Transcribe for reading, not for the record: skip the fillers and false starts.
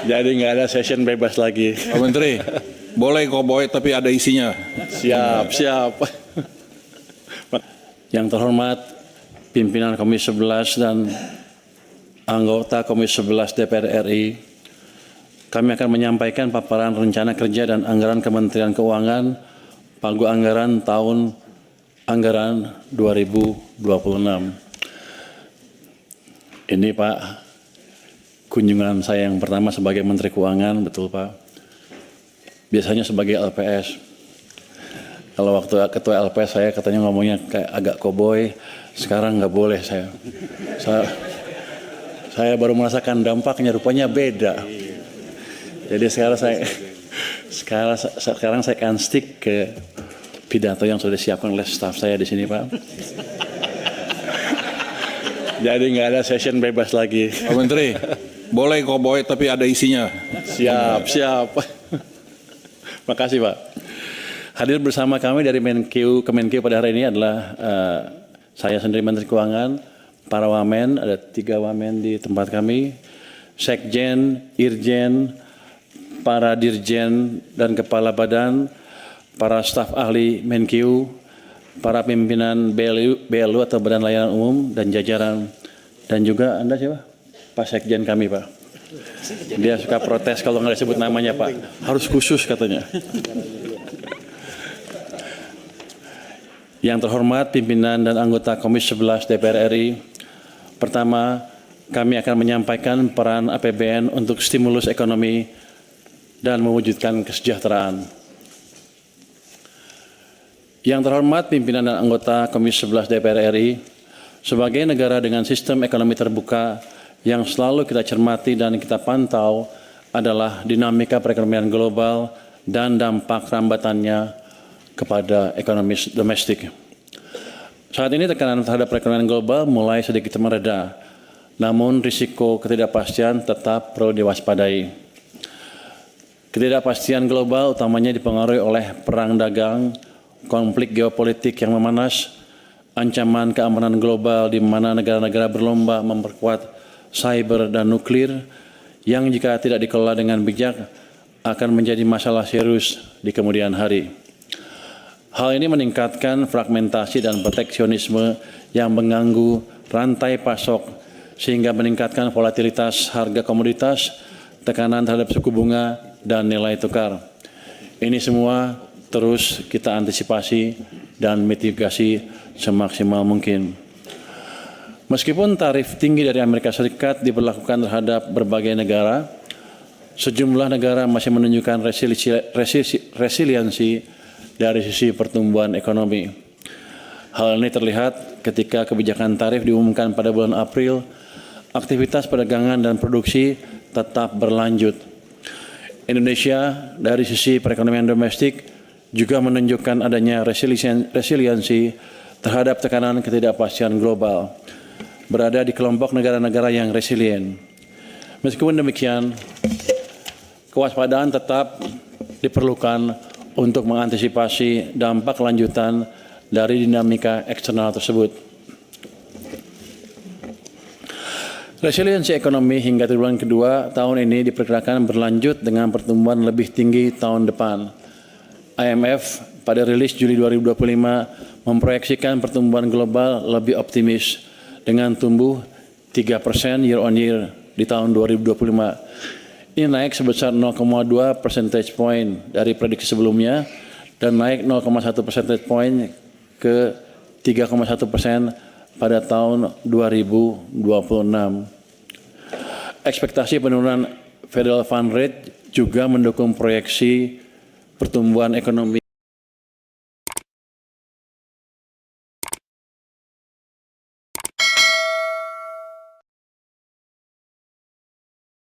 Jadi nggak ada session bebas lagi. Pak Menteri, boleh koboi tapi ada isinya. Siap. Yang terhormat pimpinan Komisi 11 dan anggota Komisi 11 DPR RI, kami akan menyampaikan paparan rencana kerja dan anggaran Kementerian Keuangan Pagu Anggaran tahun anggaran 2026. Ini Pak, kunjungan saya yang pertama sebagai Menteri Keuangan, betul Pak. Biasanya sebagai LPS. Kalau waktu ketua LPS saya katanya ngomongnya kayak agak koboi, sekarang nggak boleh saya. Saya baru merasakan dampaknya, rupanya beda. Jadi sekarang saya akan stick ke pidato yang sudah disiapkan oleh staf saya di sini, Pak. Jadi nggak ada session bebas lagi. Pak Menteri, boleh koboi tapi ada isinya. Siap. Makasih, Pak. Hadir bersama kami dari Kemenkeu pada hari ini adalah saya sendiri Menteri Keuangan, para wamen, ada 3 wamen di tempat kami, sekjen, irjen, para dirjen dan kepala badan, para staf ahli Menkeu, para pimpinan BLU atau Badan Layanan Umum dan jajaran, dan juga Anda siapa? Pak Sekjen kami, Pak. Dia suka protes kalau nggak disebut namanya, Pak. Harus khusus katanya. Yang terhormat pimpinan dan anggota Komisi 11 DPR RI, pertama kami akan menyampaikan peran APBN untuk stimulus ekonomi dan mewujudkan kesejahteraan. Yang terhormat pimpinan dan anggota Komisi 11 DPR RI, sebagai negara dengan sistem ekonomi terbuka yang selalu kita cermati dan kita pantau adalah dinamika perekonomian global dan dampak rambatannya kepada ekonomi domestik. Saat ini tekanan terhadap perekonomian global mulai sedikit mereda, namun risiko ketidakpastian tetap perlu diwaspadai. Ketidakpastian global utamanya dipengaruhi oleh perang dagang, konflik geopolitik yang memanas, ancaman keamanan global di mana negara-negara berlomba memperkuat cyber dan nuklir yang jika tidak dikelola dengan bijak akan menjadi masalah serius di kemudian hari. Hal ini meningkatkan fragmentasi dan proteksionisme yang mengganggu rantai pasok sehingga meningkatkan volatilitas harga komoditas, tekanan terhadap suku bunga, dan nilai tukar. Ini semua terus kita antisipasi dan mitigasi semaksimal mungkin. Meskipun tarif tinggi dari Amerika Serikat diberlakukan terhadap berbagai negara, sejumlah negara masih menunjukkan resiliensi dari sisi pertumbuhan ekonomi. Hal ini terlihat ketika kebijakan tarif diumumkan pada bulan April, aktivitas perdagangan dan produksi tetap berlanjut. Indonesia dari sisi perekonomian domestik juga menunjukkan adanya resiliensi terhadap tekanan ketidakpastian global, berada di kelompok negara-negara yang resilient. Meskipun demikian, kewaspadaan tetap diperlukan untuk mengantisipasi dampak lanjutan dari dinamika eksternal tersebut. Resiliensi ekonomi hingga triwulan kedua tahun ini diperkirakan berlanjut dengan pertumbuhan lebih tinggi tahun depan. IMF pada rilis Juli 2025 memproyeksikan pertumbuhan global lebih optimis dengan tumbuh 3% year on year di tahun 2025. Ini naik sebesar 0,2 percentage point dari prediksi sebelumnya dan naik 0,1 percentage point ke 3,1% pada tahun 2026. Ekspektasi penurunan Federal Fund Rate juga mendukung proyeksi pertumbuhan ekonomi